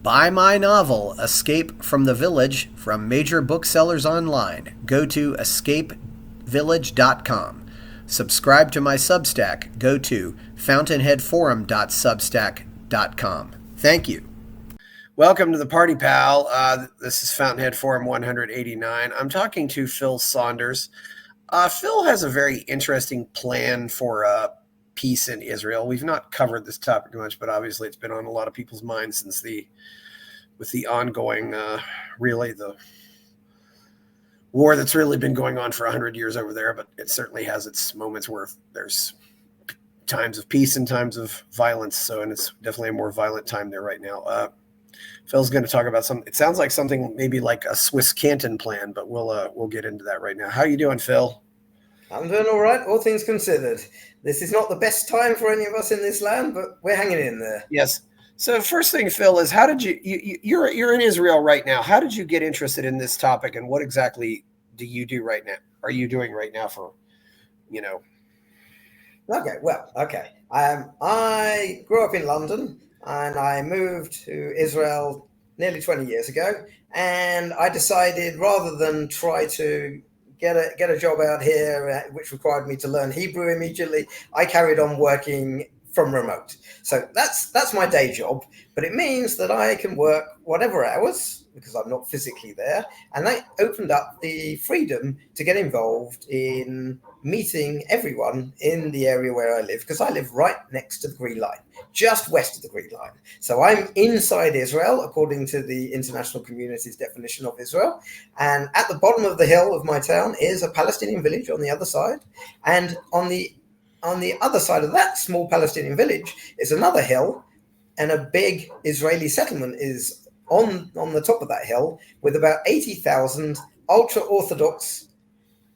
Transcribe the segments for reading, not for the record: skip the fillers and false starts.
Buy my novel, Escape from the Village, from major booksellers online. Go to escapevillage.com. Subscribe to my Substack. Go to fountainheadforum.substack.com. Thank you. Welcome to the Party Pal. This is Fountainhead Forum 189. I'm talking to Phil Saunders. Phil has a very interesting plan for peace in Israel. We've not covered this topic much, but obviously it's been on a lot of people's minds since with the ongoing, really the war that's really been going on for 100 years over there. But it certainly has its moments where there's times of peace and times of violence. And it's definitely a more violent time there right now. Phil's going to talk about it sounds like something maybe like a Swiss Canton plan, but we'll get into that right now. How are you doing, Phil? I'm doing all right, all things considered. This is not the best time for any of us in this land, but we're hanging in there. Yes. So first thing, Phil, is how did you're in Israel right now. How did you get interested in this topic, and what exactly do you do right now? Are you doing right now for, Okay. I grew up in London and I moved to Israel nearly 20 years ago. And I decided rather than try to get a job out here, which required me to learn Hebrew immediately, I carried on working from remote. So that's my day job, but it means that I can work whatever hours because I'm not physically there. And that opened up the freedom to get involved in meeting everyone in the area where I live, because I live right next to the Green Line, just west of the Green Line. So I'm inside Israel, according to the international community's definition of Israel. And at the bottom of the hill of my town is a Palestinian village on the other side. And on the other side of that small Palestinian village is another hill, and a big Israeli settlement is on the top of that hill with about 80,000 ultra-Orthodox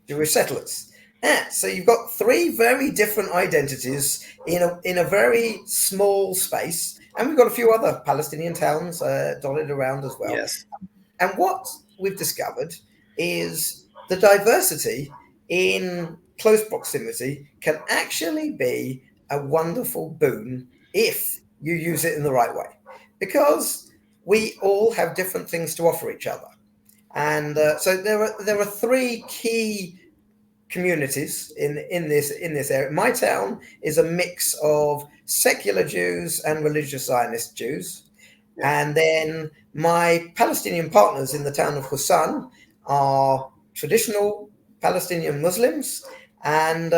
Jewish settlers. So you've got three very different identities in a very small space, and we've got a few other Palestinian towns dotted around as well. Yes. And what we've discovered is the diversity in close proximity can actually be a wonderful boon if you use it in the right way, because we all have different things to offer each other. And so there are three key communities in this area. My town is a mix of secular Jews and religious Zionist Jews. And then my Palestinian partners in the town of Hussan are traditional Palestinian Muslims, and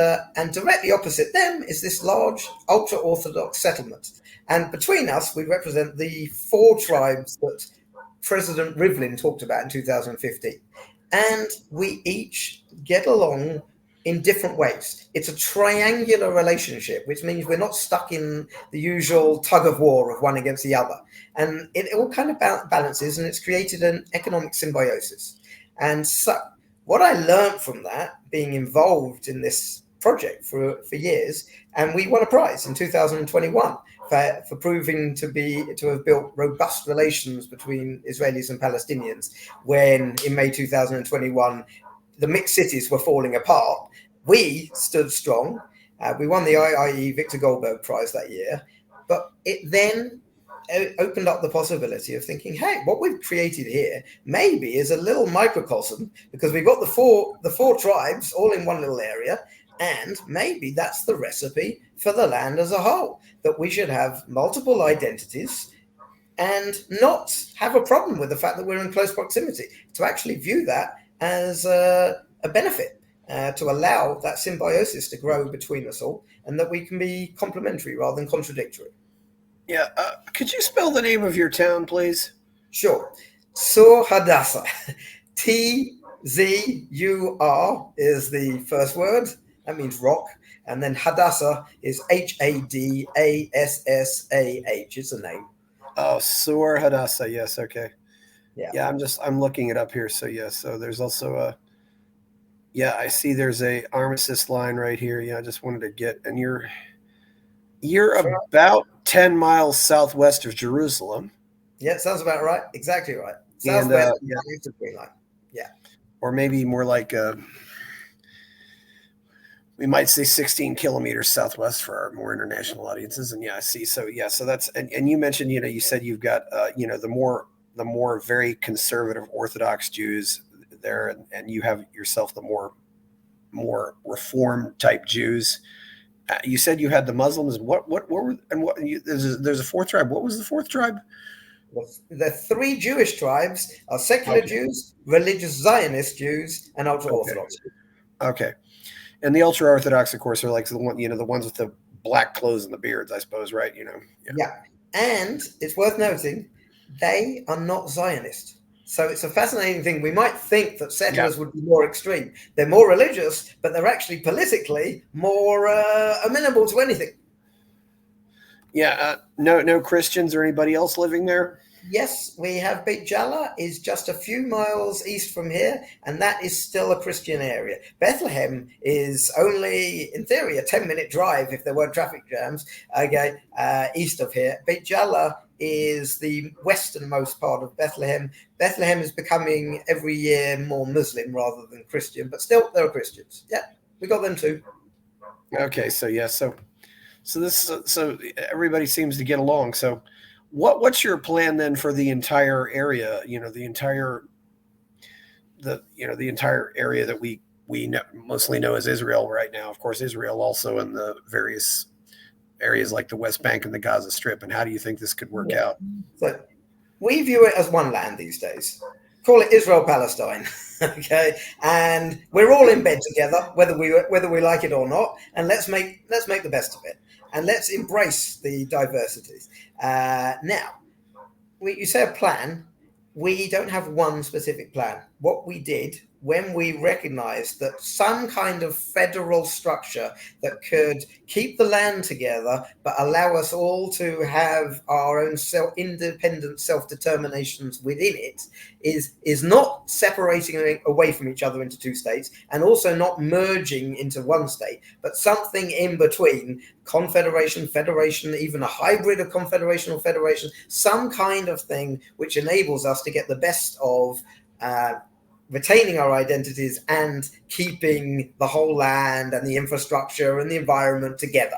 directly opposite them is this large ultra-Orthodox settlement. And between us, we represent the four tribes that President Rivlin talked about in 2015. And we each get along in different ways. It's a triangular relationship, which means we're not stuck in the usual tug of war of one against the other. And it all kind of balances, and it's created an economic symbiosis. And so what I learned from that, being involved in this project for years, and we won a prize in 2021 for proving to have built robust relations between Israelis and Palestinians, when in May 2021 the mixed cities were falling apart. We stood strong. We won the IIE Victor Goldberg Prize that year, but it then opened up the possibility of thinking, hey, what we've created here maybe is a little microcosm, because we've got the four tribes all in one little area, and maybe that's the recipe for the land as a whole, that we should have multiple identities and not have a problem with the fact that we're in close proximity, to actually view that as a benefit, to allow that symbiosis to grow between us all, and that we can be complementary rather than contradictory. Yeah. Could you spell the name of your town, please? Sure. Tzur Hadassah. Tzur is the first word. That means rock. And then Hadassah is Hadassah. It's a name. Oh, Tzur Hadassah. Yes. Okay. Yeah. I'm looking it up here. So yes. So there's also I see there's a armistice line right here. Yeah. I just wanted to get, and you're about 10 miles southwest of Jerusalem. Yeah, sounds about right. Exactly right. Southwest. Yeah. Or maybe more like we might say 16 kilometers southwest for our more international audiences. And yeah, I see. So yeah, so that's and you mentioned, you said you've got the more very conservative Orthodox Jews there, and you have yourself the more reform type Jews. You said you had the Muslims. What were and what? There's a fourth tribe. What was the fourth tribe? The three Jewish tribes are secular Okay. Jews, religious Zionist Jews, and ultra Okay. Orthodox. Okay. And the ultra Orthodox, of course, are like the ones with the black clothes and the beards, I suppose, right? Yeah. Yeah. And it's worth noting, they are not Zionist. So it's a fascinating thing. We might think that Yeah. settlers would be more extreme. They're more religious, but they're actually politically more amenable to anything. Yeah. No Christians or anybody else living there. Yes, we have Beit Jala is just a few miles east from here, and that is still a Christian area. Bethlehem is only, in theory, a 10-minute drive if there weren't traffic jams, okay, east of here. Beit Jala is the westernmost part of Bethlehem. Bethlehem is becoming every year more Muslim rather than Christian, but still there are Christians. Yeah, we got them too. Okay. So yeah. So everybody seems to get along. So what's your plan then for the entire area? The entire area that we mostly know as Israel right now. Of course, Israel also in the various areas like the West Bank and the Gaza Strip. And how do you think this could work out? So we view it as one land these days. Call it Israel Palestine, okay? And we're all in bed together, whether we like it or not. And let's make the best of it, and let's embrace the diversities. Now, you say a plan. We don't have one specific plan. What we did when we recognized that some kind of federal structure that could keep the land together but allow us all to have our own independent self-determinations within it is not separating away from each other into two states, and also not merging into one state, but something in between: confederation, federation, even a hybrid of confederation or federation, some kind of thing which enables us to get the best of retaining our identities and keeping the whole land and the infrastructure and the environment together.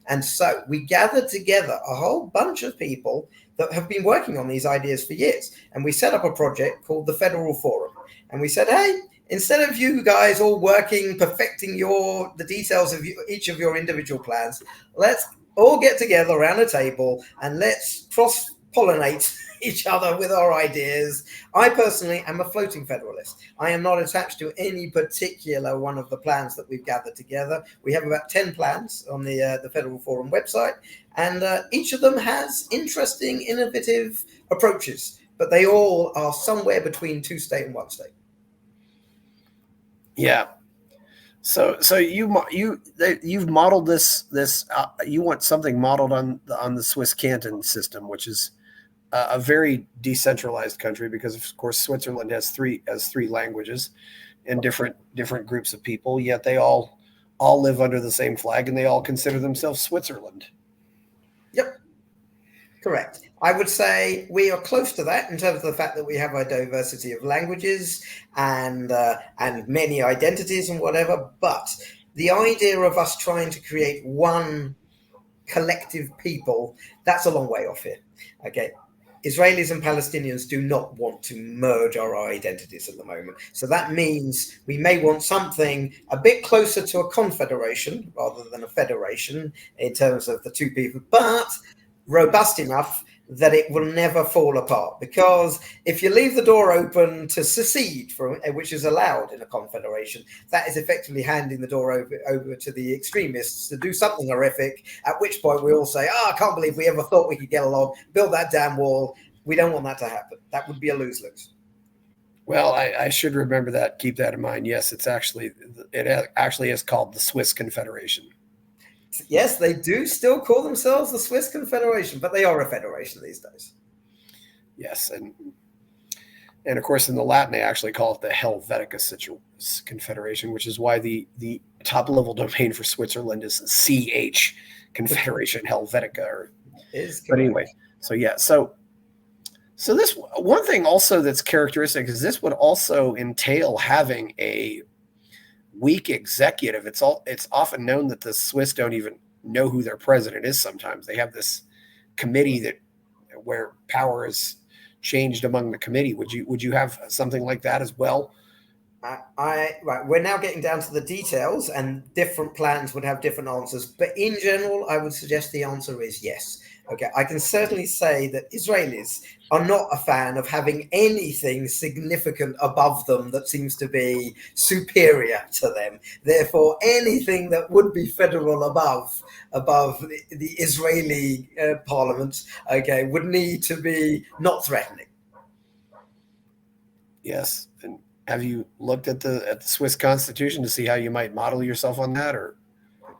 And so we gathered together a whole bunch of people that have been working on these ideas for years. And we set up a project called the Federal Forum. And we said, hey, instead of you guys all working, perfecting the details of each of your individual plans, let's all get together around a table and let's cross-pollinate each other with our ideas. I personally am a floating federalist. I am not attached to any particular one of the plans that we've gathered together. We have about 10 plans on the Federal Forum website, and each of them has interesting, innovative approaches, but they all are somewhere between two state and one state. Yeah. So you've modeled this you want something modeled on the Swiss canton system, which is a very decentralized country, because of course Switzerland has three languages and different groups of people, yet they all live under the same flag and they all consider themselves Switzerland. Yep, correct. I would say we are close to that in terms of the fact that we have a diversity of languages and many identities and whatever, but the idea of us trying to create one collective people, that's a long way off here. Okay. Israelis and Palestinians do not want to merge our identities at the moment. So that means we may want something a bit closer to a confederation rather than a federation in terms of the two people, but robust enough that it will never fall apart. Because if you leave the door open to secede, which is allowed in a confederation, that is effectively handing the door over to the extremists to do something horrific, at which point we all say, I can't believe we ever thought we could get along, build that damn wall. We don't want that to happen. That would be a lose-lose. Well, I should remember that. Keep that in mind. Yes, it actually is called the Swiss Confederation. Yes, they do still call themselves the Swiss Confederation, but they are a federation these days. Yes, and of course in the Latin they actually call it the Helvetica Confederation, which is why the top level domain for Switzerland is CH Confederation Helvetica. But anyway, so yeah, so this one thing also that's characteristic is this would also entail having a weak executive. It's often known that the Swiss don't even know who their president is. Sometimes they have this committee that where power is changed among the committee. Would you have something like that as well? Right, we're now getting down to the details, and different plans would have different answers. But in general, I would suggest the answer is yes. Okay, I can certainly say that Israelis are not a fan of having anything significant above them that seems to be superior to them. Therefore, anything that would be federal above the Israeli parliament, okay, would need to be not threatening. Yes. And have you looked at the Swiss Constitution to see how you might model yourself on that, or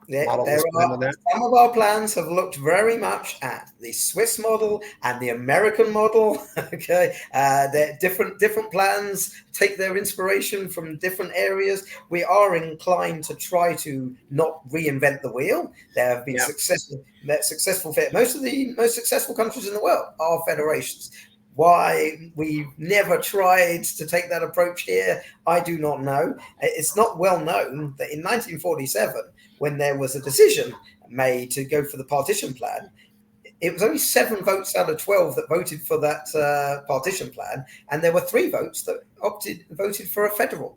model this plan on that? Some of our plans have looked very much at the Swiss model and the American model. Okay, they're different plans take their inspiration from different areas. We are inclined to try to not reinvent the wheel. There have been successful. Most of the most successful countries in the world are federations. Why we've never tried to take that approach here, I do not know. It's not well known that in 1947, when there was a decision made to go for the partition plan, it was only 7 votes out of 12 that voted for that partition plan, and there were 3 votes that voted for a federal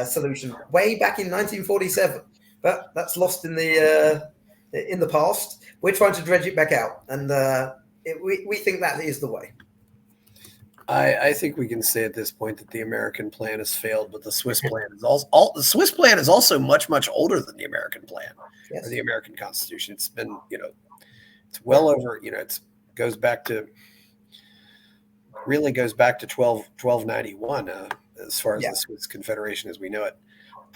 solution way back in 1947. But that's lost in the past. We're trying to dredge it back out, and we think that is the way. I think we can say at this point that the American plan has failed, but the Swiss plan is also much older than the American plan or the American Constitution. It's been, it's well over, it goes back to 1291 as far as the Swiss Confederation as we know it.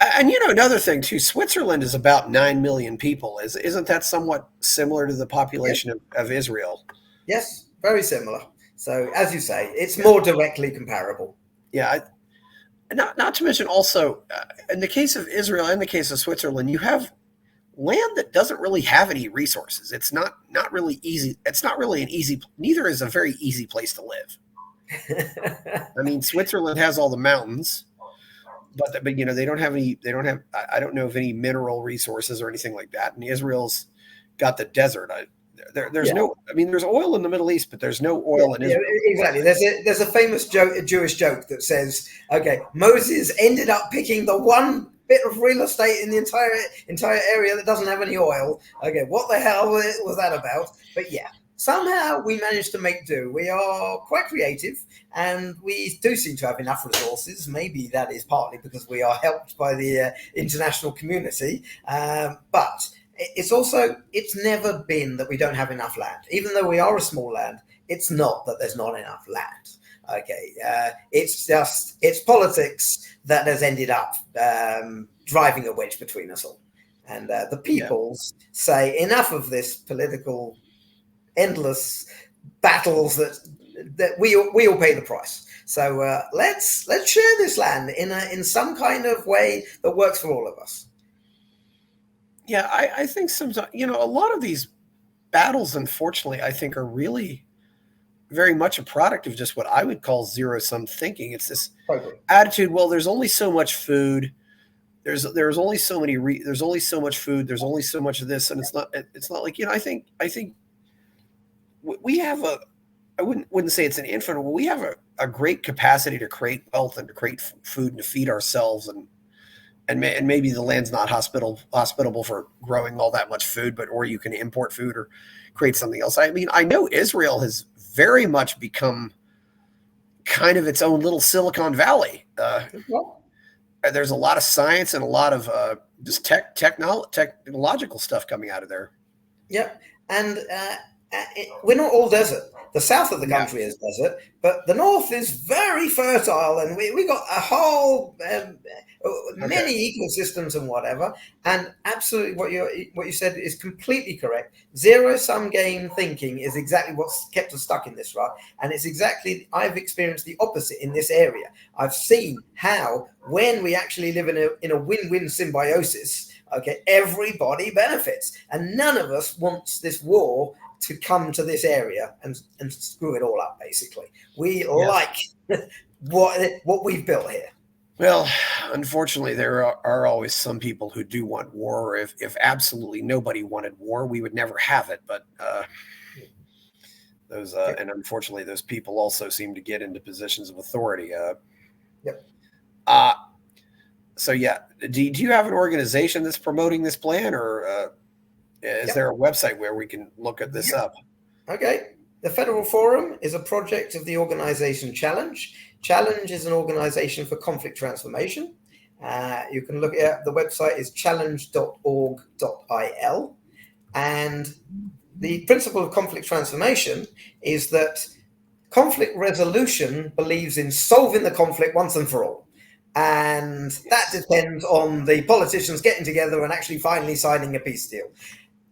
And another thing too, Switzerland is about 9 million people. Isn't that somewhat similar to the population of Israel? Yes, very similar. So, as you say, it's more directly comparable. Yeah. Not to mention also, in the case of Israel and the case of Switzerland, you have land that doesn't really have any resources. It's not really easy. It's not really neither is a very easy place to live. I mean, Switzerland has all the mountains, but they don't have any. They don't have. I don't know of any mineral resources or anything like that. And Israel's got the desert. There's no. I mean, there's oil in the Middle East, but there's no oil in Israel. Exactly. There's a famous Jewish joke that says, "Okay, Moses ended up picking the one bit of real estate in the entire area that doesn't have any oil. Okay, what the hell was that about?" But yeah, somehow we managed to make do. We are quite creative, and we do seem to have enough resources. Maybe that is partly because we are helped by the international community, but it's never been that we don't have enough land. Even though we are a small land, it's not that there's not enough land. Okay, it's politics that has ended up driving a wedge between us all. And the peoples say enough of this political endless battles that we all pay the price. So let's share this land in some kind of way that works for all of us. Yeah, I think sometimes, a lot of these battles, unfortunately, I think are really very much a product of just what I would call zero-sum thinking. It's this attitude, well, there's only so much food. There's only so many, there's only so much food. There's only so much of this. And it's not like, I think we have I wouldn't say it's an infinite, but we have a great capacity to create wealth and to create food and to feed ourselves and maybe the land's not hospitable for growing all that much food, or you can import food or create something else. I mean, I know Israel has very much become kind of its own little Silicon Valley. There's a lot of science and a lot of just technological stuff coming out of there. Yep, and we're not all desert. The south of the country is desert, but the north is very fertile, and we got a whole many ecosystems and whatever. And absolutely, what you said is completely correct. Zero-sum game thinking is exactly what's kept us stuck in this rut, and it's exactly I've experienced the opposite in this area. I've seen how when we actually live in a win-win symbiosis, okay, everybody benefits, and none of us wants this war to come to this area and screw it all up. Basically, we like what we've built here. Well, unfortunately, there are always some people who do want war. If absolutely nobody wanted war, we would never have it. But Yep. and unfortunately, those people also seem to get into positions of authority. Yep. Uh, so yeah, do you have an organization that's promoting this plan, or is Yep. there a website where we can look at this Yep. up? Okay. The Federal Forum is a project of the organization Challenge. Challenge is an organization for conflict transformation. You can look at the website is challenge.org.il. And the principle of conflict transformation is that conflict resolution believes in solving the conflict once and for all. And that depends on the politicians getting together and actually finally signing a peace deal.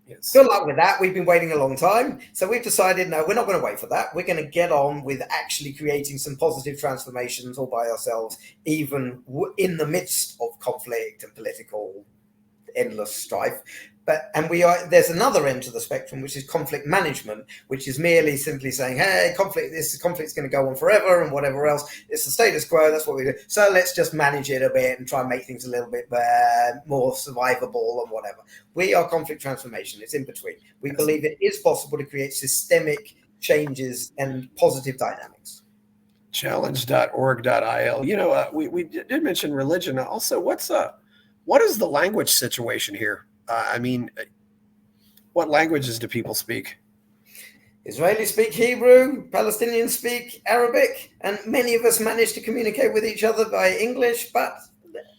Yes. Good luck with that. We've been waiting a long time. So we've decided, no, we're not going to wait for that. We're going to get on with actually creating some positive transformations all by ourselves, even in the midst of conflict and political endless strife. There's another end to the spectrum, which is conflict management, which is merely simply saying, hey, conflict's going to go on forever and whatever else. It's the status quo. That's what we do. So let's just manage it a bit and try and make things a little bit more survivable and whatever. We are conflict transformation. It's in between. We believe it is possible to create systemic changes and positive dynamics. Challenge.org.il. We did mention religion. Also, what is the language situation here? What languages do people speak? Israelis speak Hebrew, Palestinians speak Arabic, and many of us manage to communicate with each other by English, but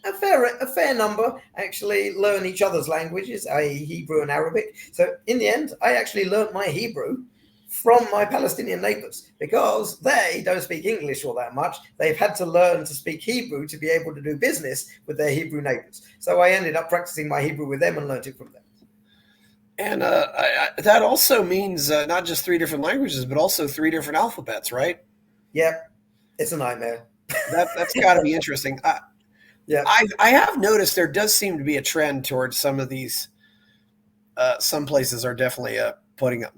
a fair number actually learn each other's languages, i.e. Hebrew and Arabic. So in the end, I actually learned my Hebrew from my Palestinian neighbors because they don't speak English all that much. They've had to learn to speak Hebrew to be able to do business with their Hebrew neighbors. So I ended up practicing my Hebrew with them and learned it from them. And that also means not just 3 different languages, but also 3 different alphabets, right? Yep. It's a nightmare. That's got to be interesting. Yeah. I have noticed there does seem to be a trend towards some of these. Some places are definitely putting up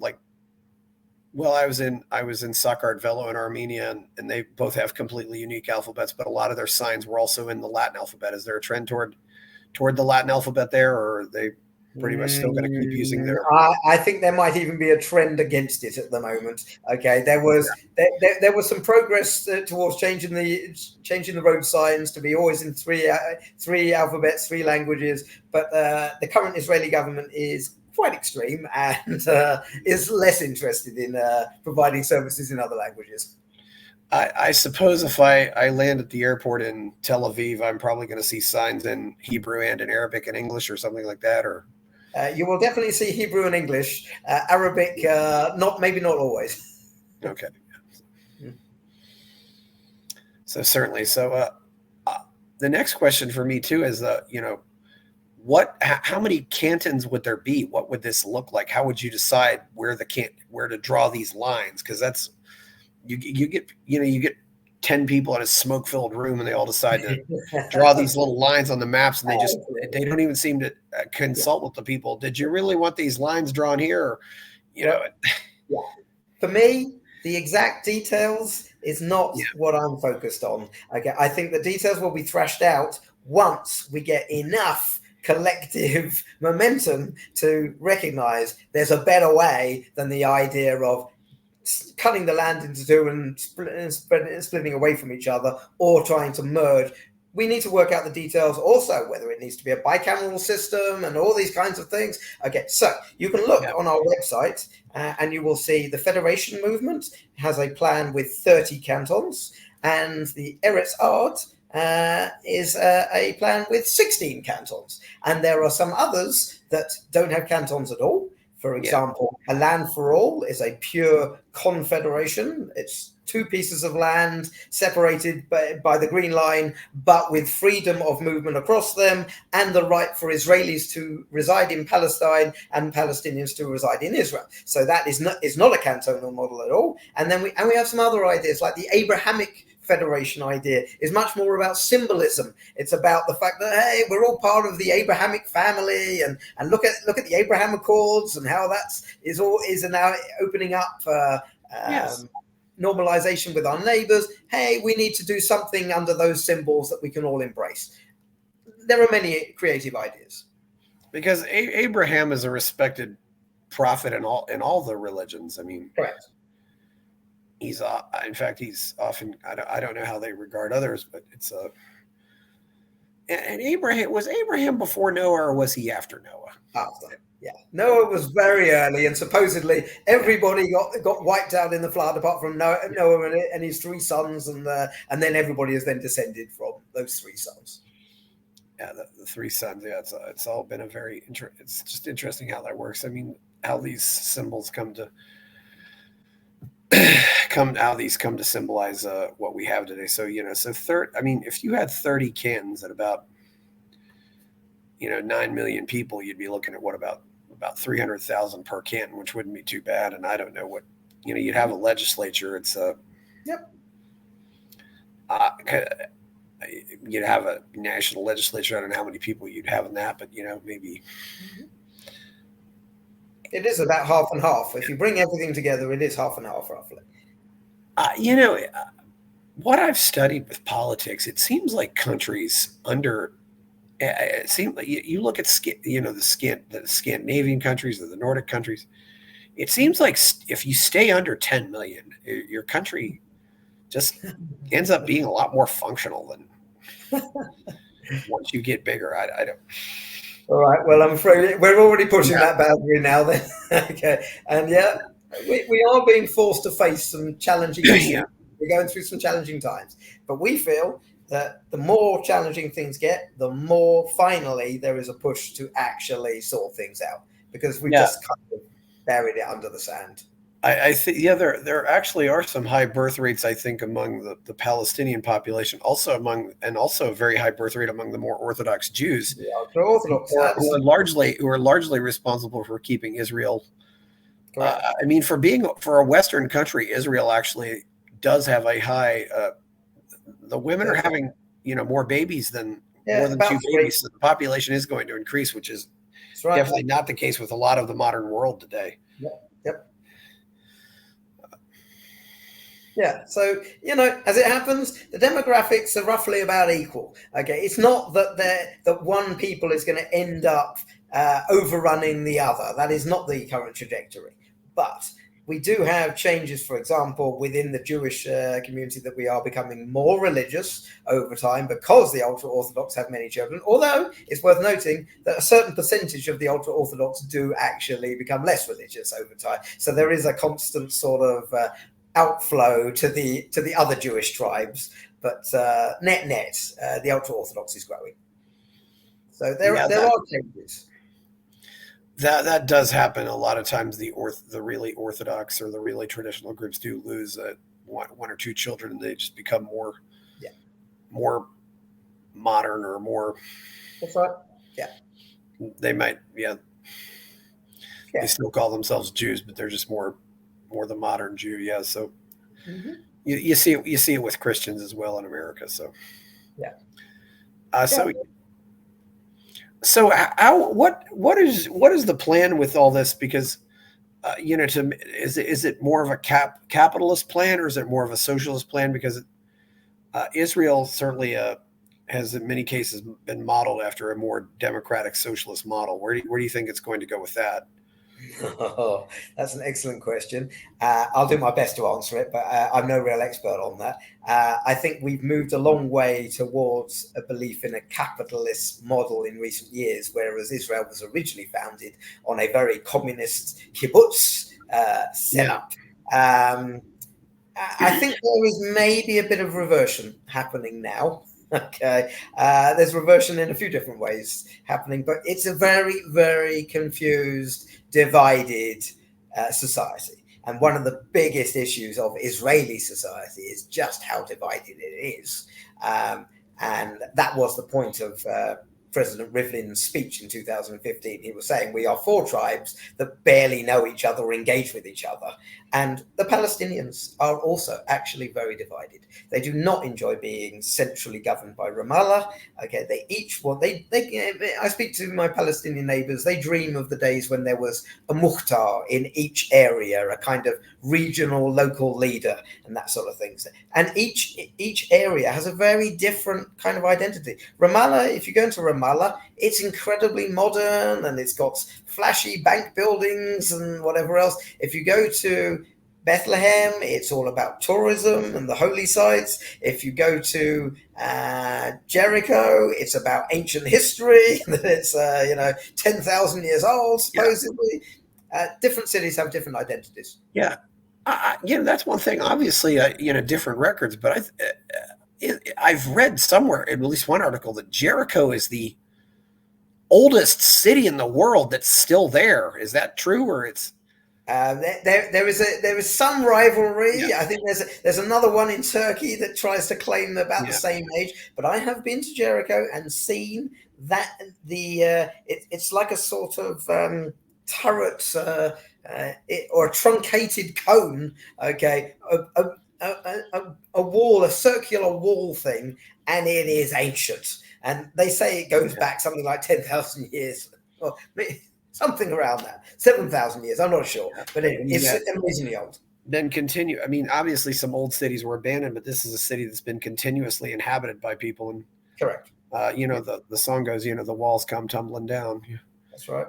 I was in Sakartvelo in Armenia, and they both have completely unique alphabets, but a lot of their signs were also in the Latin alphabet. Is there a trend toward the Latin alphabet there, or are they pretty much still going to keep using their? I think there might even be a trend against it at the moment. Okay, there was some progress towards changing the road signs to be always in three alphabets, 3 languages, but the current Israeli government is quite extreme and is less interested in providing services in other languages. I suppose if I land at the airport in Tel Aviv, I'm probably going to see signs in Hebrew and in Arabic and English or something like that, or you will definitely see Hebrew and English. Arabic, maybe not always. Okay. So certainly. So the next question for me too is, how many cantons would there be? What would this look like? How would you decide where to draw these lines? Because that's you get 10 people in a smoke-filled room and they all decide to draw these little lines on the maps, and they don't even seem to consult with the people. Did you really want these lines drawn here? Or, Yeah. For me, the exact details is not what I'm focused on. Okay, I think the details will be thrashed out once we get enough collective momentum to recognize there's a better way than the idea of cutting the land into 2 and splitting away from each other or trying to merge. We need to work out the details also, whether it needs to be a bicameral system and all these kinds of things. Okay, so you can look on our website and you will see the Federation movement has a plan with 30 cantons, and the Eretz Art is a plan with 16 cantons. And there are some others that don't have cantons at all. For example, A Land for All is a pure confederation. It's 2 pieces of land separated by the Green Line, but with freedom of movement across them and the right for Israelis to reside in Palestine and Palestinians to reside in Israel. So that is not a cantonal model at all. And then we have some other ideas, like the Abrahamic Federation idea is much more about symbolism. It's about the fact that, hey, we're all part of the Abrahamic family, and look at the Abraham Accords and how is now opening up normalization with our neighbors. Hey, we need to do something under those symbols that we can all embrace. there are many creative ideas. Because Abraham is a respected prophet in all the religions. I mean, Correct. he's in fact he's often I don't know how they regard others, but it's a and Abraham was Abraham before Noah or was he after Noah? After. Yeah. Noah was very early, and supposedly everybody got wiped out in the flood apart from Noah and his three sons, and then everybody has then descended from those three sons. Yeah, the three sons. Yeah, it's all been a very it's just interesting how that works. I mean, how these symbols come to come to symbolize what we have today. So I mean, if you had 30 cantons at about 9 million people, you'd be looking at what about 300,000 per canton, which wouldn't be too bad. And I don't know what you'd have a legislature. It's Yep. You'd have a national legislature. I don't know how many people you'd have in that, but maybe. It is about half and half. If you bring everything together, it is half and half roughly. What I've studied with politics, it seems like countries under. It seems like you look at the Scandinavian countries or the Nordic countries. It seems like if you stay under 10 million, your country just ends up being a lot more functional than once you get bigger. I don't. All right. Well, I'm afraid we're already pushing that boundary now. Then, okay. And yeah, we are being forced to face some challenging issues. Yeah. We're going through some challenging times, but we feel that the more challenging things get, the more finally there is a push to actually sort things out, because we just kind of buried it under the sand. I think there actually are some high birth rates, I think, among the Palestinian population, also a very high birth rate among the more Orthodox Jews, The ultra-Orthodox, who are largely responsible for keeping Israel. I mean, for a Western country, Israel actually does have a high. The women are having more babies than more than two babies, so the population is going to increase, which is definitely not the case with a lot of the modern world today. Yep. Yeah, so as it happens, the demographics are roughly about equal. Okay, it's not that one people is going to end up overrunning the other. That is not the current trajectory. But we do have changes, for example, within the Jewish community, that we are becoming more religious over time because the ultra-Orthodox have many children. Although it's worth noting that a certain percentage of the ultra-Orthodox do actually become less religious over time. So there is a constant sort of outflow to the other Jewish tribes, but net the ultra-Orthodox is growing. So there are changes. That does happen a lot of times. The really Orthodox or the really traditional groups do lose one or two children, and they just become more modern or more. That's right. Yeah. They might. Yeah. They still call themselves Jews, but they're just more the modern Jew. Yeah. So you see it with Christians as well in America. So So what is the plan with all this? Because is it more of a capitalist plan, or is it more of a socialist plan? Because Israel certainly has in many cases been modeled after a more democratic socialist model. Where do you think it's going to go with that? Oh, that's an excellent question. I'll do my best to answer it, but I'm no real expert on that. I think we've moved a long way towards a belief in a capitalist model in recent years, whereas Israel was originally founded on a very communist kibbutz setup. I think there is maybe a bit of reversion happening now. Okay, there's reversion in a few different ways happening, but it's a very, very confused, divided society. And one of the biggest issues of Israeli society is just how divided it is. And that was the point of President Rivlin's speech in 2015. He was saying we are four tribes that barely know each other or engage with each other. And the Palestinians are also actually very divided. They do not enjoy being centrally governed by Ramallah. Okay, they each want, I speak to my Palestinian neighbors, they dream of the days when there was a muhtar in each area, a kind of regional local leader and that sort of things. And each area has a very different kind of identity. Ramallah, if you go into Ramallah, it's incredibly modern and it's got flashy bank buildings and whatever else. If you go to Bethlehem, it's all about tourism and the holy sites. If you go to Jericho, it's about ancient history. It's 10,000 years old, supposedly. Yeah. Different cities have different identities. Yeah, that's one thing. Obviously, different records, but I've read somewhere, in at least one article, that Jericho is the oldest city in the world that's still there. Is that true, or it's? There is some rivalry. Yeah. I think there's another one in Turkey that tries to claim about the same age. But I have been to Jericho and seen that it's like a sort of turret or a truncated cone. Okay, a wall, a circular wall thing, and it is ancient. And they say it goes back something like 10,000 years. Well, something around that, 7,000 years. I'm not sure, but it's amazingly old. Then continue. I mean, obviously, some old cities were abandoned, but this is a city that's been continuously inhabited by people. And correct. The song goes, the walls come tumbling down. That's right.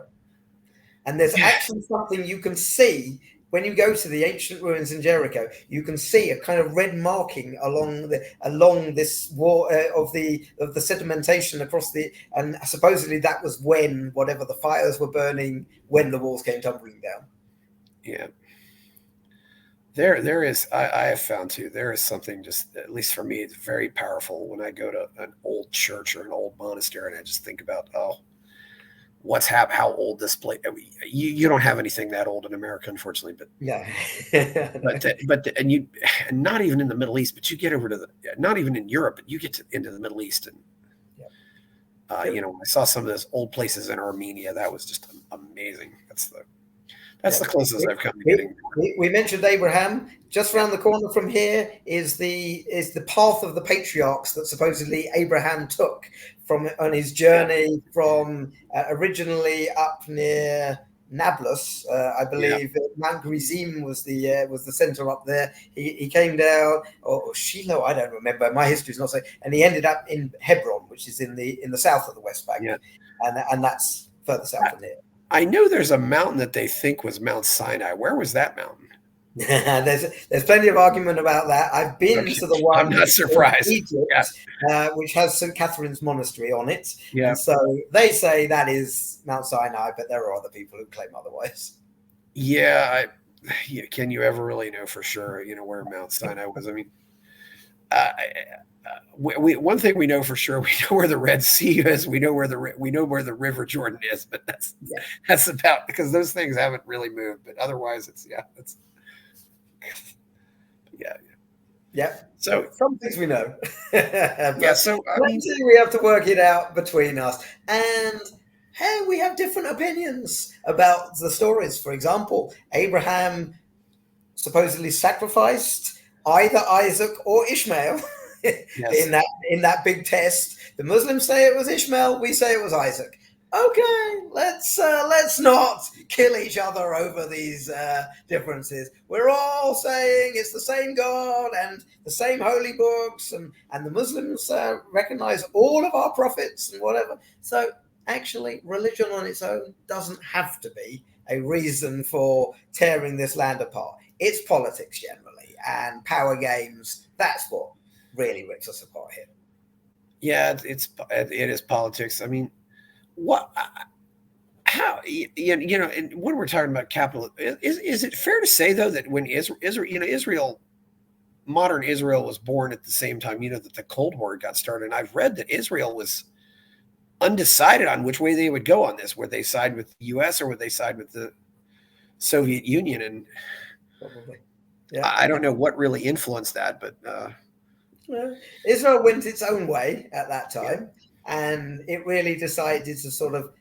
And there's actually something you can see when you go to the ancient ruins in Jericho. You can see a kind of red marking along this wall of the sedimentation across and supposedly that was when whatever the fires were burning when the walls came tumbling down. Yeah, there is. I have found too. There is something just, at least for me, it's very powerful when I go to an old church or an old monastery and I just think about how old this place. You don't have anything that old in America, unfortunately, but yeah. and not even in the Middle East, but you get over to not even in Europe, but you get into the Middle East, and I saw some of those old places in Armenia. That was just amazing. That's the closest I've come to getting. We mentioned Abraham. Just around the corner from here is the path of the patriarchs that supposedly Abraham took on his journey from originally up near Nablus, I believe. Mount Gerizim was the center up there. He came down, or Shiloh, I don't remember. My history's not so. And he ended up in Hebron, which is in the south of the West Bank, and that's further south than here. I know there's a mountain that they think was Mount Sinai. Where was that mountain? There's plenty of argument about that. I've been to the one I'm not surprised. In Egypt, which has St. Catherine's Monastery on it. Yeah. And so they say that is Mount Sinai, but there are other people who claim otherwise. Yeah. Can you ever really know for sure, where Mount Sinai was? I mean, one thing we know for sure, we know where the Red Sea is. We know where the River Jordan is, but that's about, because those things haven't really moved. But otherwise, Yeah. So some things we know. So we have to work it out between us. And hey, we have different opinions about the stories. For example, Abraham supposedly sacrificed either Isaac or Ishmael in that big test. The Muslims say it was Ishmael. We say it was Isaac. Okay, let's not kill each other over these differences. We're all saying it's the same God and the same holy books, and the Muslims recognize all of our prophets and whatever. So actually, religion on its own doesn't have to be a reason for tearing this land apart. It's politics generally, and power games. That's what really rips us apart here. Yeah, it is politics. I mean, how and when we're talking about capital, is it fair to say though that when Israel, modern Israel was born at the same time, that the Cold War got started, and I've read that Israel was undecided on which way they would go on this. Would they side with the U.S. or would they side with the Soviet Union? And probably, I don't know what really influenced that, but Israel went its own way at that time. and it really decided to sort of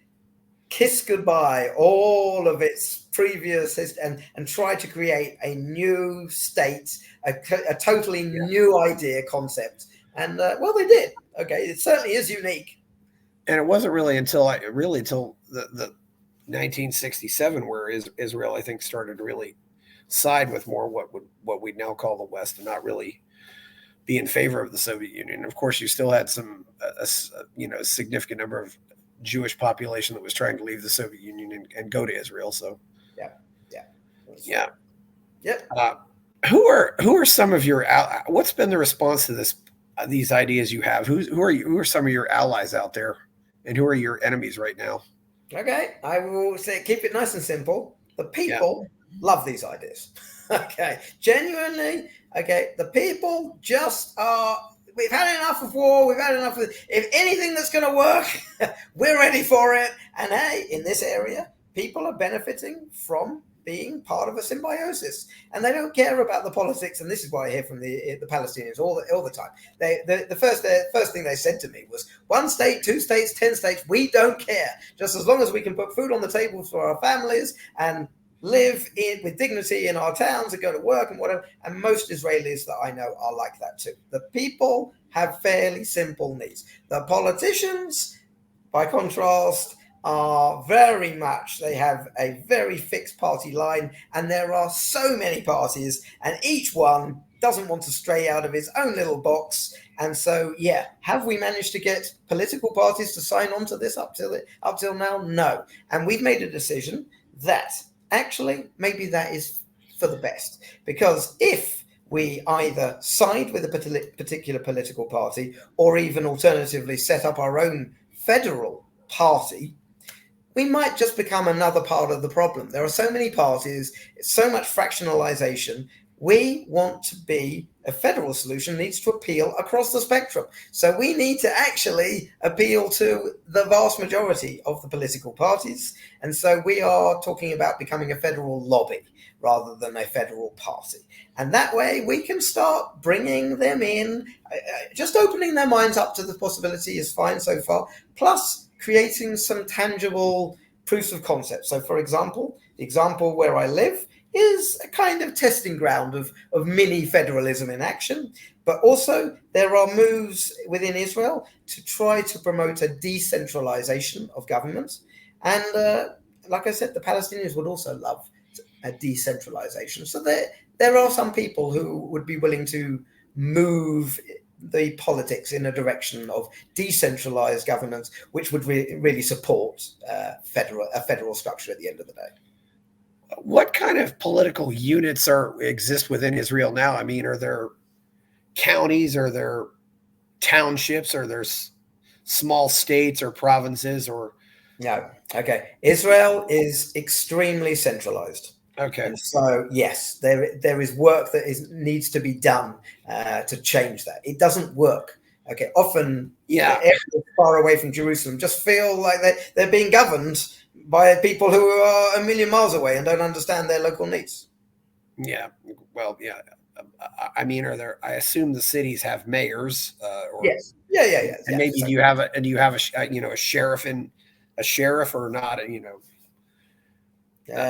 kiss goodbye all of its previous history and try to create a new state, a totally new idea concept. And well, they did. Okay, it certainly is unique. And it wasn't really until the 1967 where Israel, I think, started to really side with more what we'd now call the West, and not really be in favor of the Soviet Union. And of course, you still had a significant number of Jewish population that was trying to leave the Soviet Union and go to Israel. So Yeah, yeah, yeah. yep. Who are some of your what's been the response to these ideas you have? Who are some of your allies out there, and who are your enemies right now? Okay, I will say keep it nice and simple. The Yeah. people love these ideas. Okay, genuinely. Okay, the people just are. We've had enough of war. We've had enough of. If anything that's going to work, we're ready for it. And hey, in this area, people are benefiting from being part of a symbiosis, and they don't care about the politics. And this is what I hear from the Palestinians all the time. The first thing they said to me was, 1 state, 2 states, 10 states, we don't care. Just as long as we can put food on the table for our families and live with dignity in our towns and go to work and whatever. And most Israelis that I know are like that too. The people have fairly simple needs. The politicians, by contrast, are very much, they have a very fixed party line, and there are so many parties, and each one doesn't want to stray out of his own little box. And so, yeah, have we managed to get political parties to sign on to this up till now? No. And we've made a decision that actually maybe that is for the best, because if we either side with a particular political party or even alternatively set up our own federal party, we might just become another part of the problem. There are so many parties, so much fractionalization. We want to be a federal solution, needs to appeal across the spectrum. So we need to actually appeal to the vast majority of the political parties. And so we are talking about becoming a federal lobby rather than a federal party. And that way we can start bringing them in. Just opening their minds up to the possibility is fine so far. Plus creating some tangible proofs of concept. So for example, the example where I live is a kind of testing ground of mini federalism in action. But also there are moves within Israel to try to promote a decentralization of government. And like I said, the Palestinians would also love a decentralization. So there are some people who would be willing to move the politics in a direction of decentralized governance, which would really support a federal structure at the end of the day. What kind of political units exist within Israel now? I mean, are there counties, are there townships, are there small states or provinces, or? No. Okay. Israel is extremely centralized. Okay. And so, yes, there is work that needs to be done to change that. It doesn't work. Okay. Often, areas far away from Jerusalem just feel like they're being governed by people who are a million miles away and don't understand their local needs. Yeah. Well, yeah. I mean, I assume the cities have mayors. Yes. Yeah. And maybe do you have a sheriff or not?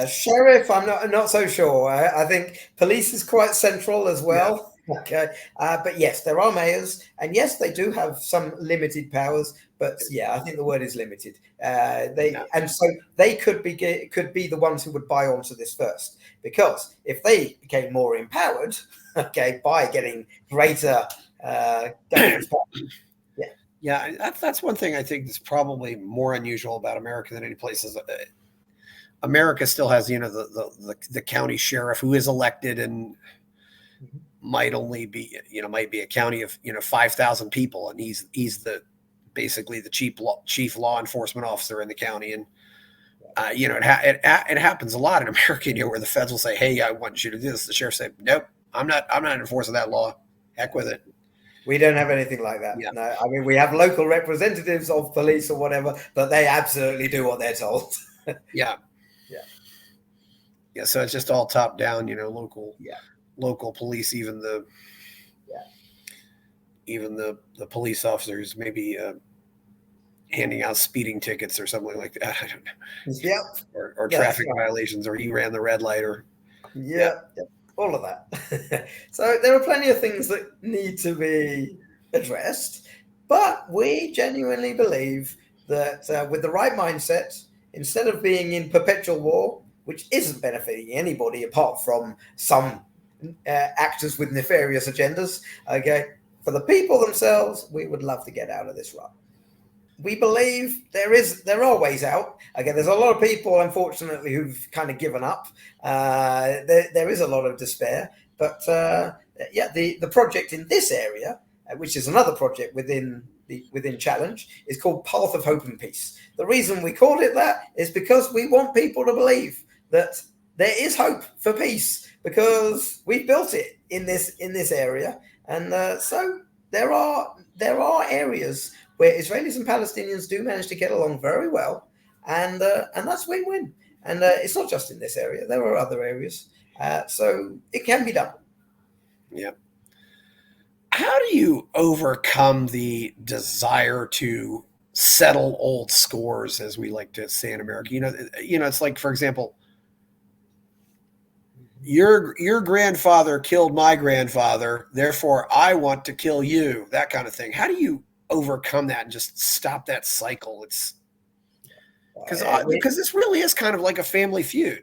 Sheriff, I'm not so sure. I think police is quite central as well. Yeah. Okay, but yes, there are mayors, and yes, they do have some limited powers. But yeah, I think the word is limited. And so they could be the ones who would buy onto this first, because if they became more empowered, okay, by getting greater governance power. Yeah, that's one thing I think is probably more unusual about America than any place. Is America still has, the county sheriff who is elected and might be a county of 5,000 people, and he's basically the chief law enforcement officer in the county. And it happens a lot in America, where the feds will say, "Hey, I want you to do this." The sheriff say, "Nope, I'm not enforcing that law. Heck with it." We don't have anything like that. Yeah. No, I mean, we have local representatives of police or whatever, but they absolutely do what they're told. Yeah. So it's just all top down, local police, even the police officers, maybe handing out speeding tickets or something like that. I don't know. Yep, Or that's traffic right. violations, or you ran the red light, or yeah, Yeah, yep, all of that. So there are plenty of things that need to be addressed, but we genuinely believe that with the right mindset, instead of being in perpetual war, which isn't benefiting anybody apart from some actors with nefarious agendas, okay, for the people themselves, we would love to get out of this rut. We believe there are ways out. Okay, there's a lot of people, unfortunately, who've kind of given up. There is a lot of despair, but yeah, the project in this area, which is another project within Challenge, is called Path of Hope and Peace. The reason we called it that is because we want people to believe that there is hope for peace, because we built it in this area, and so there are areas where Israelis and Palestinians do manage to get along very well, and that's win-win. And it's not just in this area; there are other areas, so it can be done. yeah. How do you overcome the desire to settle old scores, as we like to say in America? It's like, for example, your grandfather killed my grandfather, therefore I want to kill you. That kind of thing. How do you overcome that and just stop that cycle? It's because this really is kind of like a family feud.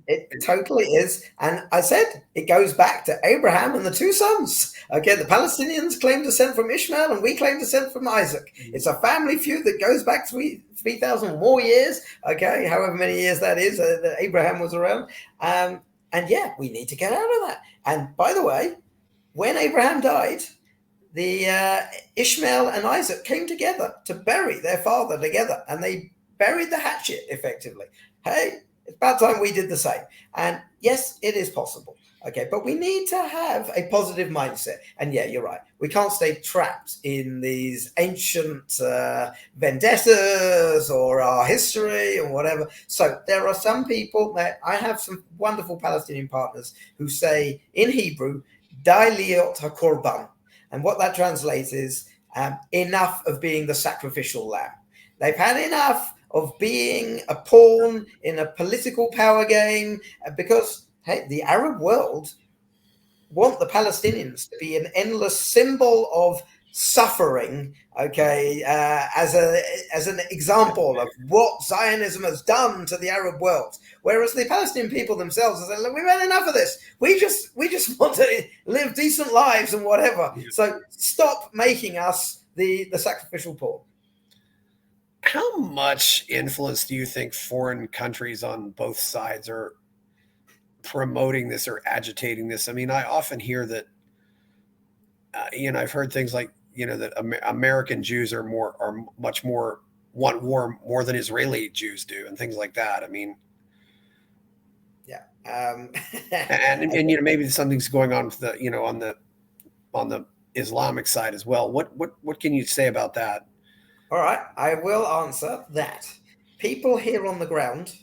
It totally is. And I said it goes back to Abraham and the two sons. Okay, the Palestinians claim descent from Ishmael and we claim descent from Isaac. It's a family feud that goes back 3,000 more years. Okay, however many years that is that Abraham was around. And yeah, we need to get out of that. And by the way, when Abraham died, the Ishmael and Isaac came together to bury their father together, and they buried the hatchet effectively. Hey, it's about time we did the same. And yes, it is possible. Okay, but we need to have a positive mindset. And yeah, you're right. We can't stay trapped in these ancient vendettas or our history or whatever. So there are some people that I have some wonderful Palestinian partners who say in Hebrew, "Dai liot hakorban," and what that translates is enough of being the sacrificial lamb. They've had enough of being a pawn in a political power game, because hey, the Arab world want the Palestinians to be an endless symbol of suffering, okay, as an example of what Zionism has done to the Arab world. Whereas the Palestinian people themselves are saying, look, we've had enough of this. We just want to live decent lives and whatever. So stop making us the sacrificial pawn. How much influence do you think foreign countries on both sides are promoting this or agitating this? I mean, I often hear that, I've heard things like, that American Jews are much more want war more than Israeli Jews do, and things like that. I mean, yeah, and maybe something's going on with the on the Islamic side as well. What can you say about that? All right, I will answer that. People here on the ground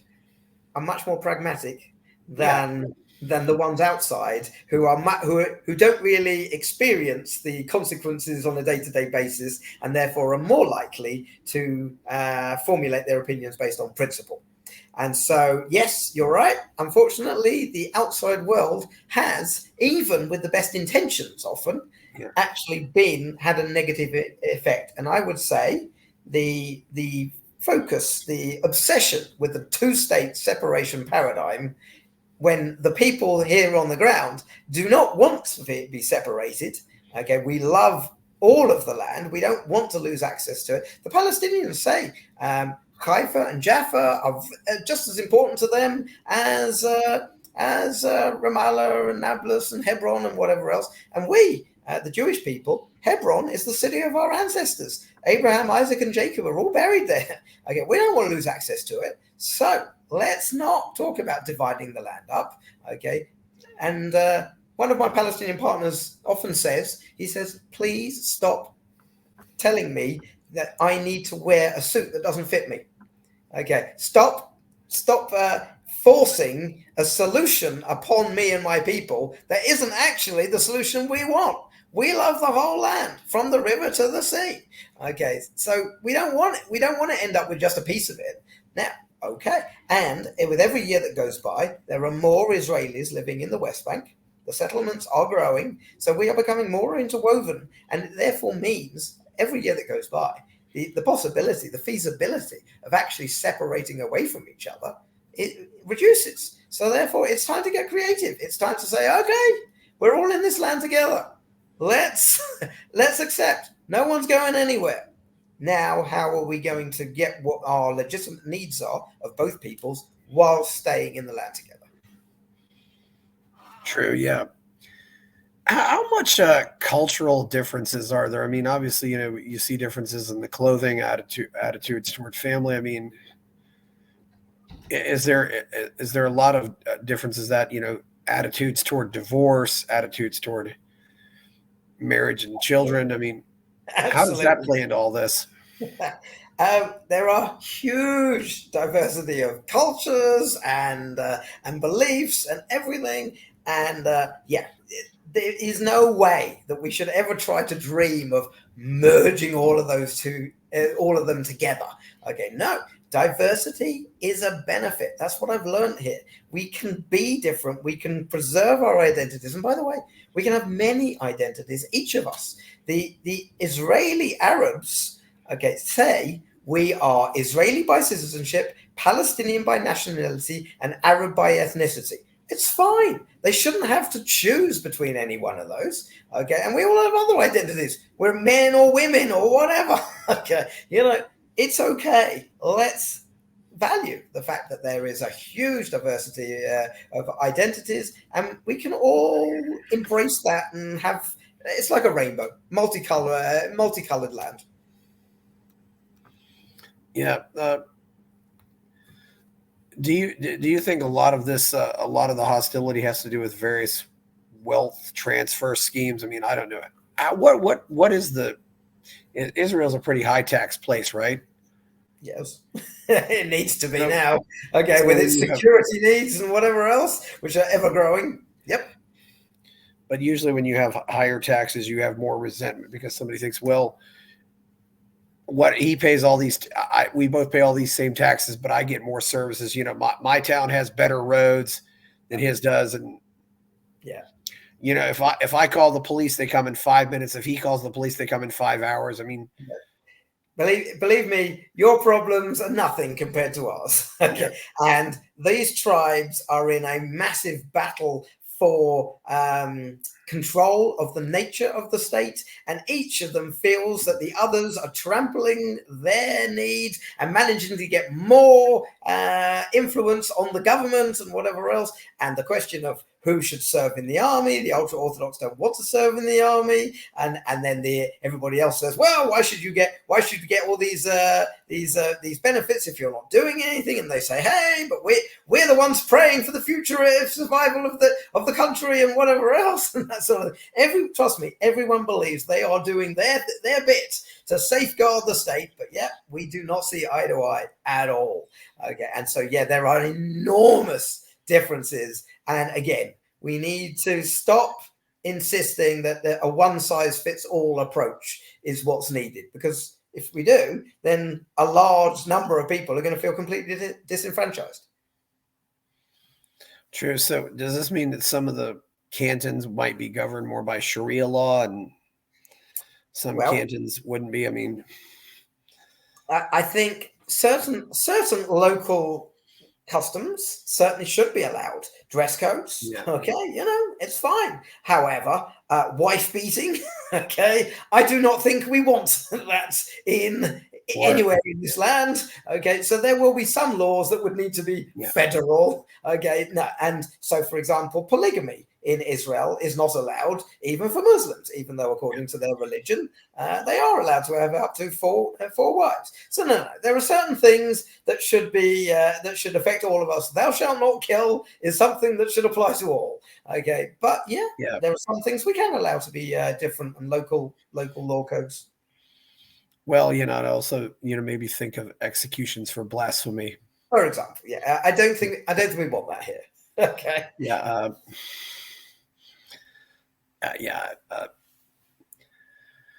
are much more pragmatic than the ones outside, who are who don't really experience the consequences on a day-to-day basis, and therefore are more likely to formulate their opinions based on principle. And so, yes, you're right. Unfortunately, the outside world has, even with the best intentions, often actually had a negative effect. And I would say the focus, the obsession with the two-state separation paradigm, when the people here on the ground do not want to be separated. Okay, we love all of the land. We don't want to lose access to it. The Palestinians say Haifa and Jaffa are just as important to them as Ramallah and Nablus and Hebron and whatever else. And we, the Jewish people, Hebron is the city of our ancestors. Abraham, Isaac, and Jacob are all buried there. Okay, we don't want to lose access to it. So let's not talk about dividing the land up. Okay, and one of my Palestinian partners often says, he says, please stop telling me that I need to wear a suit that doesn't fit me. Okay, stop forcing a solution upon me and my people that isn't actually the solution we want. We love the whole land, from the river to the sea. Okay, so we don't want it. We don't want to end up with just a piece of it. Now, okay, and with every year that goes by, there are more Israelis living in the West Bank. The settlements are growing, so we are becoming more interwoven, and it therefore means every year that goes by, the possibility, the feasibility of actually separating away from each other, it reduces. So therefore, it's time to get creative. It's time to say, okay, we're all in this land together. Let's accept. No one's going anywhere. Now, how are we going to get what our legitimate needs are of both peoples while staying in the land together? True. Yeah. How much cultural differences are there? I mean, obviously, you see differences in the clothing, attitudes toward family. I mean, is there a lot of differences that attitudes toward divorce, attitudes toward marriage and children? I mean, how does that Absolutely. play into all this? There are huge diversity of cultures and beliefs and everything, and yeah, there is no way that we should ever try to dream of merging all of them together. Okay, no. Diversity is a benefit. That's what I've learned here. We can be different. We can preserve our identities. And by the way, we can have many identities, each of us. The Israeli Arabs, okay, say we are Israeli by citizenship, Palestinian by nationality, and Arab by ethnicity. It's fine. They shouldn't have to choose between any one of those. Okay, and we all have other identities. We're men or women or whatever. Okay, it's okay. Let's value the fact that there is a huge diversity of identities, and we can all embrace that and have. It's like a rainbow, multicolored land. Yeah. Do you think a lot of this, a lot of the hostility has to do with various wealth transfer schemes? I mean, I don't know. What is the Israel's a pretty high tax place, right? Yes, it needs to be So, now. Okay, so with when its you have, security needs and whatever else, which are ever growing. Yep. but usually when you have higher taxes, you have more resentment because somebody thinks, well, what he pays all these, we both pay all these same taxes, but I get more services. My town has better roads than his does, and Yeah. if I call the police, they come in 5 minutes. If he calls the police, they come in 5 hours. I mean, Believe me, your problems are nothing compared to ours. yeah, Okay, and these tribes are in a massive battle for control of the nature of the state, and each of them feels that the others are trampling their needs and managing to get more influence on the government and whatever else. And the question of who should serve in the army, the ultra orthodox don't want to serve in the army, and then everybody else says, well, why should you get all these benefits if you're not doing anything? And they say, hey, but we're the ones praying for the future survival of the country and whatever else, and that sort of thing. Trust me, everyone believes they are doing their bit to safeguard the state, but yeah, we do not see eye to eye at all. Okay, and so yeah, there are enormous differences, and again, we need to stop insisting that a one size fits all approach is what's needed, because if we do, then a large number of people are going to feel completely disenfranchised. true. So does this mean that some of the cantons might be governed more by Sharia law and some Well, cantons wouldn't be? I mean, I think certain local customs certainly should be allowed. Dress codes, yeah, okay, it's fine. However, wife beating, okay, I do not think we want that in or anywhere in this land. Okay, so there will be some laws that would need to be yeah, federal. Okay, no, and so for example, polygamy in Israel is not allowed even for Muslims, even though according to their religion, they are allowed to have up to four wives. So no, there are certain things that should be that should affect all of us. Thou shalt not kill is something that should apply to all. Okay, but yeah, yeah. there are some things we can allow to be different and local law codes. Well, also, maybe think of executions for blasphemy. For example, yeah, I don't think we want that here. Okay. Yeah, yeah,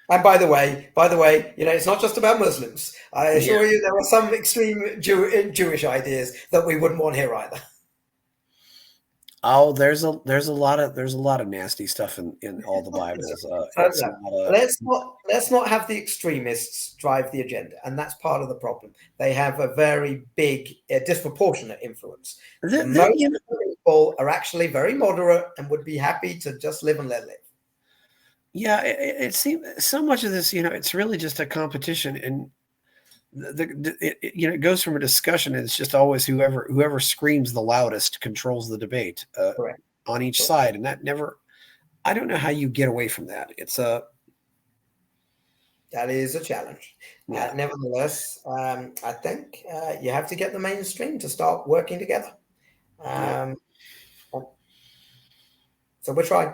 And by the way, it's not just about Muslims. I yeah. assure you, there are some extreme Jewish ideas that we wouldn't want here either. Oh, there's a lot of nasty stuff in all the Bibles. So It's no, not a let's not have the extremists drive the agenda, and that's part of the problem. They have a very big, disproportionate influence. The most people are actually very moderate and would be happy to just live and let live. yeah. It seems so much of this, it's really just a competition, and it goes from a discussion, and it's just always whoever screams the loudest controls the debate Correct. on each Correct. side, and that never. I don't know how you get away from that. It's a That is a challenge. Yeah. Nevertheless, I think you have to get the mainstream to start working together. Yeah. Um, so we're trying.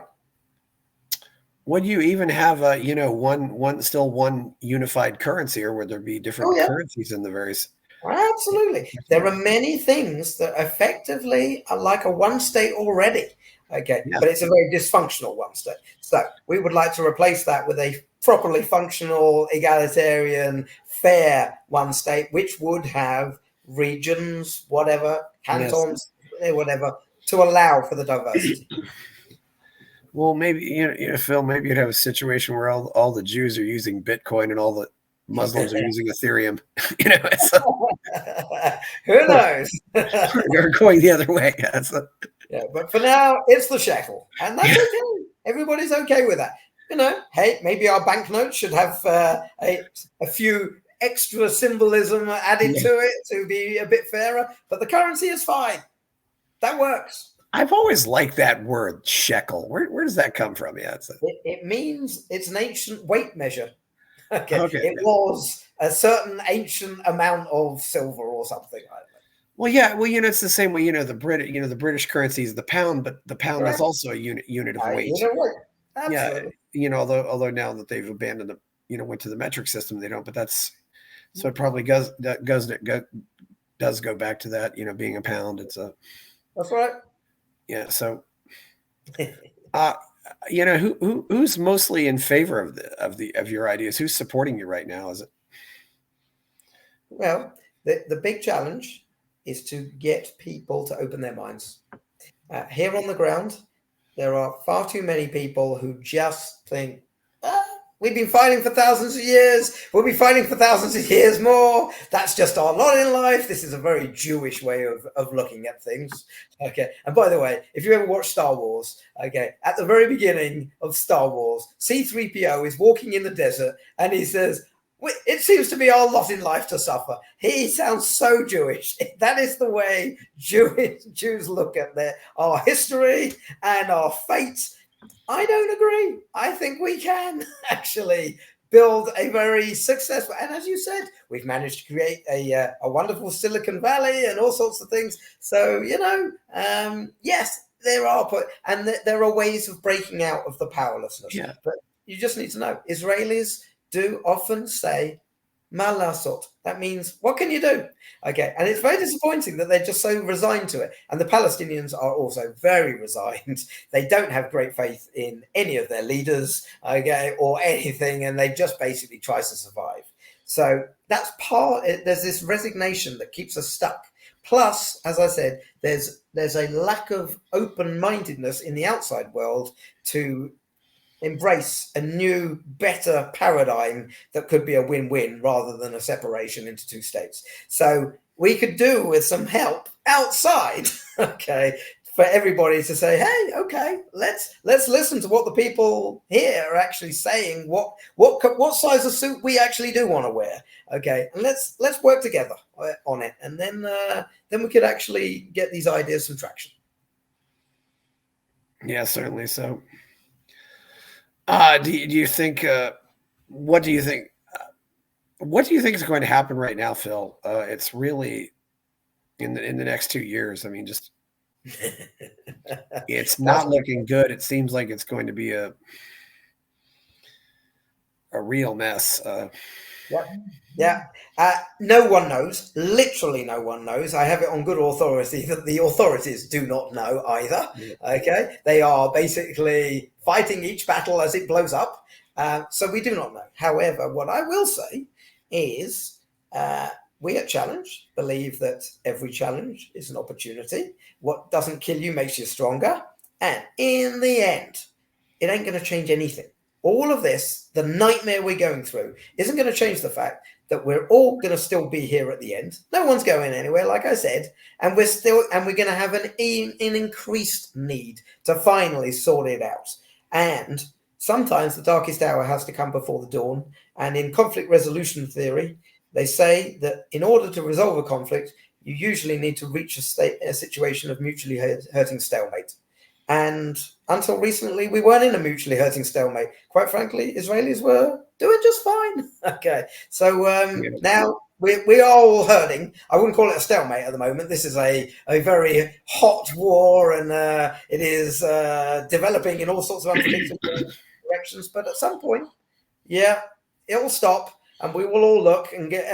Would you even have a, one unified currency, or would there be Oh different yeah, currencies in the various? absolutely. There are many things that effectively are like a one state already. Okay, Yeah. but it's a very dysfunctional one state. So we would like to replace that with a properly functional, egalitarian, fair one state, which would have regions, whatever, Yes. cantons, whatever, to allow for the diversity. Well, maybe, Phil, maybe you'd have a situation where all the Jews are using Bitcoin and all the Muslims are using Ethereum. It's Who knows? they're going the other way. Yeah, but for now, it's the shekel, and that's okay. Everybody's okay with that. Hey, maybe our banknotes should have a few extra symbolism added to it to be a bit fairer, but the currency is fine. That works. I've always liked that word, shekel. Where does that come from? Yeah, It means it's an ancient weight measure. Okay, okay. it was a certain ancient amount of silver or something like that. Well, yeah. Well, it's the same way. The British currency is the pound, but the pound is Correct. also a unit of weight. Absolutely. Yeah. Although now that they've abandoned went to the metric system, they don't. But that's so it probably does go back to that. Being a pound. That's right. Yeah. So, who's mostly in favor of your ideas? Who's supporting you right now? Is it? Well, the big challenge is to get people to open their minds. Here on the ground, there are far too many people who just think, we've been fighting for thousands of years. We'll be fighting for thousands of years more. That's just our lot in life. This is a very Jewish way of looking at things. Okay. And by the way, if you ever watch Star Wars, okay, at the very beginning of Star Wars, C-3PO is walking in the desert and he says, it seems to be our lot in life to suffer. He sounds so Jewish. That is the way Jews look at our history and our fate. I don't agree. I think we can actually build a very successful, and as you said, we've managed to create a wonderful Silicon Valley and all sorts of things. So, yes, there are ways of breaking out of the powerlessness. Yeah. But you just need to know, Israelis do often say, "Ma lasot." That means, what can you do? Okay. And it's very disappointing that they're just so resigned to it. And the Palestinians are also very resigned. They don't have great faith in any of their leaders, okay, or anything. And they just basically try to survive. So there's this resignation that keeps us stuck. Plus, as I said, there's a lack of open-mindedness in the outside world to embrace a new, better paradigm that could be a win-win rather than a separation into two states. So we could do with some help outside, okay, for everybody to say, hey, okay, let's listen to what the people here are actually saying, what size of suit we actually do want to wear, okay, and let's work together on it, and then we could actually get these ideas some traction. Yeah, certainly so. Do you think? What do you think? What do you think is going to happen right now, Phil? It's really in the next 2 years. I mean, just it's not looking good. It seems like it's going to be a real mess. Yeah. Yeah. No one knows. Literally, no one knows. I have it on good authority that the authorities do not know either. Yeah. Okay. They are basically fighting each battle as it blows up. So we do not know. However, what I will say is uh, we at Challenge believe that every challenge is an opportunity. What doesn't kill you makes you stronger. And in the end, it ain't going to change anything. All of this, the nightmare we're going through, isn't going to change the fact that we're all going to still be here at the end. No one's going anywhere, like I said, and we're going to have an increased need to finally sort it out. And sometimes the darkest hour has to come before the dawn. And in conflict resolution theory, they say that in order to resolve a conflict, you usually need to reach a situation of mutually hurting stalemate. And until recently, we weren't in a mutually hurting stalemate. Quite frankly, Israelis were doing just fine. Okay, so Yeah. now we are all hurting. I wouldn't call it a stalemate at the moment. This is a very hot war, and it is developing in all sorts of unpredictable directions. But at some point, yeah, it'll stop, and we will all look and get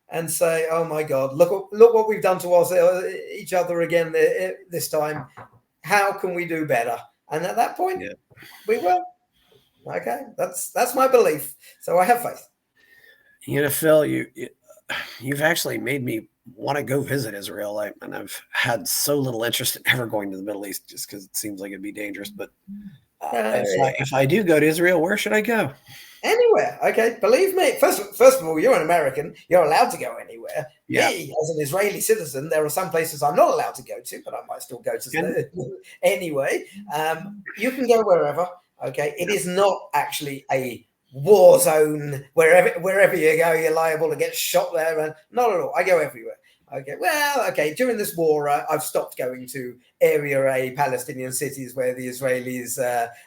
and say, "Oh my God, look what we've done to us each other again this time. How can we do better?" And at that point, Yeah. we will. Okay, that's my belief. So I have faith. Phil, you've actually made me want to go visit Israel. And I've had so little interest in ever going to the Middle East just because it seems like it'd be dangerous. But if I do go to Israel, where should I go? Anywhere, okay. Believe me. First of all, you're an American. You're allowed to go anywhere. Yeah. Me, as an Israeli citizen, there are some places I'm not allowed to go to, but I might still go to anyway. You can go wherever. Okay, it is not actually a war zone. Wherever you go, you're liable to get shot there, and not at all. I go everywhere. Okay, well, okay. During this war, I've stopped going to Area A Palestinian cities where the Israelis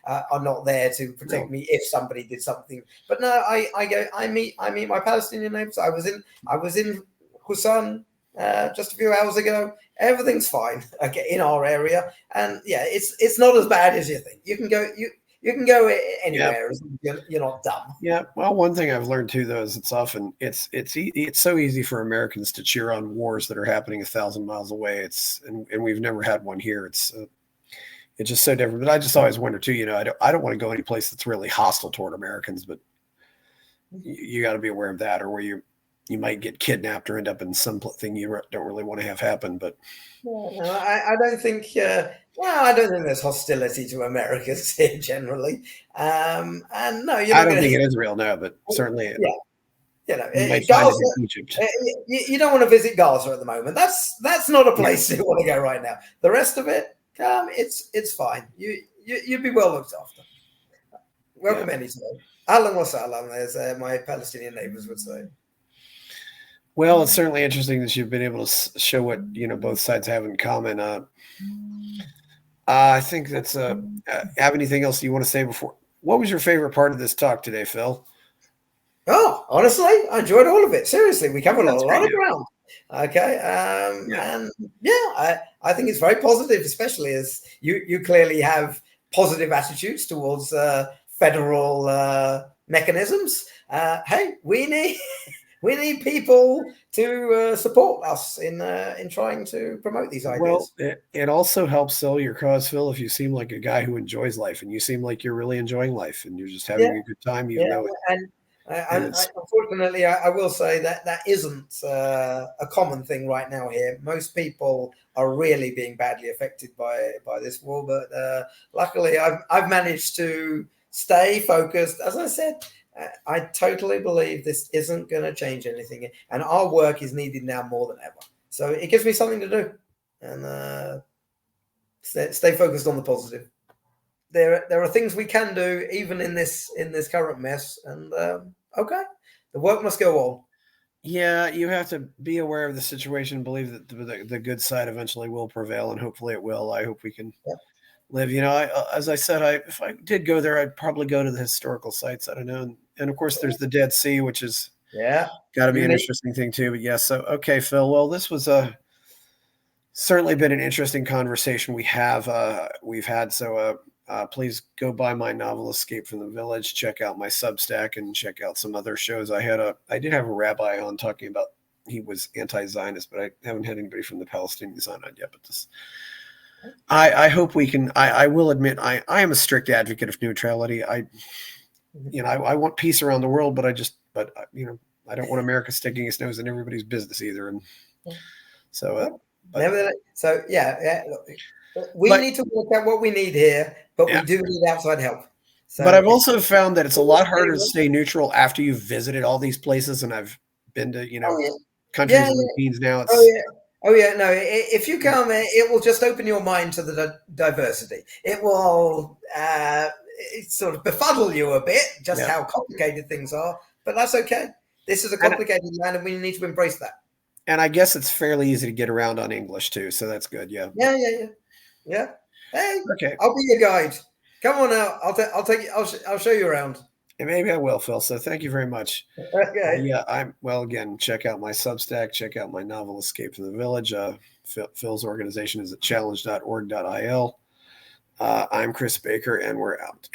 are not there to protect me if somebody did something. But no, I go. I meet my Palestinian neighbors. I was in Hussan just a few hours ago. Everything's fine. Okay, in our area, and yeah, it's not as bad as you think. You can go. You can go anywhere as you're not dumb. Yeah. Well, one thing I've learned too, though, is it's so easy for Americans to cheer on wars that are happening 1,000 miles away. And we've never had one here. It's just so different. But I just always wonder too. I don't want to go any place that's really hostile toward Americans, but you got to be aware of that, or where you might get kidnapped or end up in something you don't really want to have happen. But no, I don't think. Well, I don't think there's hostility to Americans here generally. And no, you're I not don't going think to. it is real, no. But certainly, You might find Gaza. it in Egypt. You don't want to visit Gaza at the moment. That's not a place you want to go right now. The rest of it, it's fine. You'd be well looked after. Welcome anytime. Ahlan wa sahlan, as my Palestinian neighbors would say. Well, it's certainly interesting that you've been able to show what both sides have in common. I think that's. Have anything else you want to say before? What was your favorite part of this talk today, Phil? Oh, honestly, I enjoyed all of it. Seriously, we covered a That's lot great. of ground. Okay, and yeah, I think it's very positive, especially as you clearly have positive attitudes towards federal mechanisms. Hey, we need we need people to support us in trying to promote these Well, ideas. it also helps sell your cause, Phil, if you seem like a guy who enjoys life, and you seem like you're really enjoying life, and you're just Yeah, having a good time, even yeah, though and it's unfortunately, I will say that isn't a common thing right now here. Most people are really being badly affected by this war, but luckily, I've managed to stay focused. As I said, I totally believe this isn't going to change anything, and our work is needed now more than ever. So it gives me something to do, and stay focused on the positive. There are things we can do even in this current mess, and okay, the work must go on. yeah, you have to be aware of the situation, believe that the good side eventually will prevail, and hopefully it will. I hope we can Yeah, live. As I said, if I did go there, I'd probably go to the historical sites. I don't know, and of course, there's the Dead Sea, which is yeah. got to be an Unique. interesting thing too. But yes, so okay, Phil. Well, this was certainly been an interesting conversation we've had. So Please go buy my novel Escape from the Village. Check out my Substack and check out some other shows. I did have a rabbi on talking about he was anti-Zionist, but I haven't had anybody from the Palestinian side on yet. But I hope we can. I will admit I am a strict advocate of neutrality. I want peace around the world, but I don't want America sticking its nose in everybody's business either. And so, we need to work out what we need here, but yeah. we do need outside help. So but I've also found that it's a lot harder to stay neutral after you've visited all these places, and I've been to countries and routines now. Oh yeah, no. If you come, it will just open your mind to the diversity. It will sort of befuddle you a bit, just how complicated things are. But that's okay. This is a complicated land, and we need to embrace that. And I guess it's fairly easy to get around on English too, so that's good. Yeah. Hey, okay. I'll be your guide. Come on out. I'll take you. I'll show you around. And maybe I will, Phil. So thank you very much. Okay. Again, check out my Substack. Check out my novel Escape from the Village. Phil's organization is at challenge.org.il. I'm Chris Baker, and we're out.